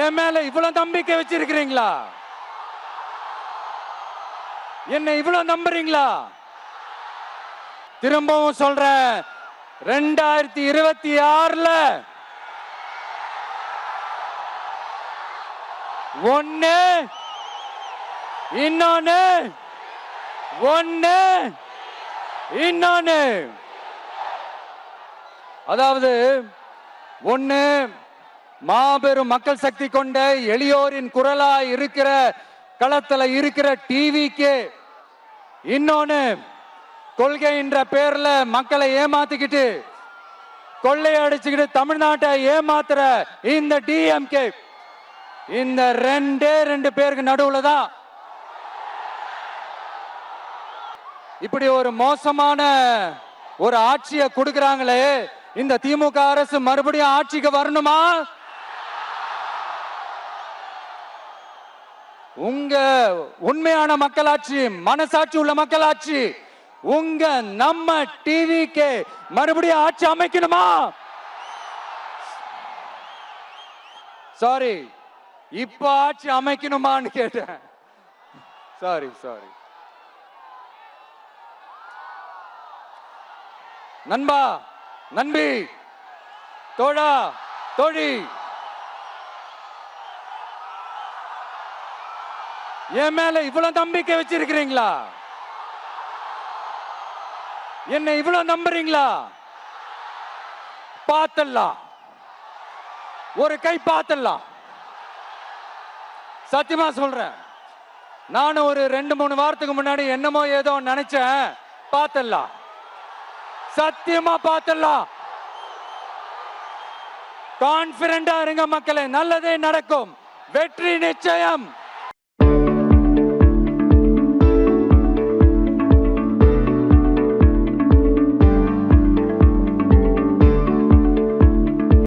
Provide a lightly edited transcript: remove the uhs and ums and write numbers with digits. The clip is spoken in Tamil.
என் மேல இவ்வளவு நம்பிக்கை வச்சிருக்கிறீங்களா? என்ன இவ்வளவு நம்புறீங்களா? திரும்பவும் சொல்றேன், 2026ல ஒண்ணு இன்னொன்னு அதாவது ஒண்ணு மாபெரும் மக்கள் சக்தி கொண்ட எளியோரின் குரலா இருக்கிற களத்துல இருக்கிற டிவிக்கு, இன்னொன்னு கொள்கை என்ற பேர்ல மக்களை ஏமாத்திக்கிட்டு கொள்ளையடிச்சுக்கிட்டு தமிழ்நாட்டை ஏமாத்துற இந்த டிஎம்கே. இந்த ரெண்டு பேருக்கு நடுவுல தான் இப்படி ஒரு மோசமான ஒரு ஆட்சியை கொடுக்கறாங்களே. இந்த திமுக அரசு மறுபடியும் ஆட்சிக்கு வரணுமா? உங்க உண்மையான மக்களாட்சி, மனசாட்சி உள்ள மக்களாட்சி, உங்க நம்ம டிவிக்கு மறுபடியும் ஆட்சி அமைக்கணுமா? சாரி, இப்ப ஆட்சி அமைக்கணுமான்னு கேட்டேன். சாரி. நண்பா, நண்பி, தோழா, தோழி, என் மேல இவ்வளவு நம்பிக்கை வச்சிருக்கிறீங்களா? என்ன இவ்வளவு நம்புறீங்களா? பார்த்தலாம், ஒரு கை பார்த்தலாம். சத்தியமா சொல்றேன், நானும் ஒரு 2-3 வாரத்துக்கு முன்னாடி என்னமோ ஏதோ நினைச்சேன். பார்த்தலாம், சத்தியமா பார்த்தலாம். கான்பிடண்டா இருங்க மக்களே, நல்லதே நடக்கும், வெற்றி நிச்சயம்.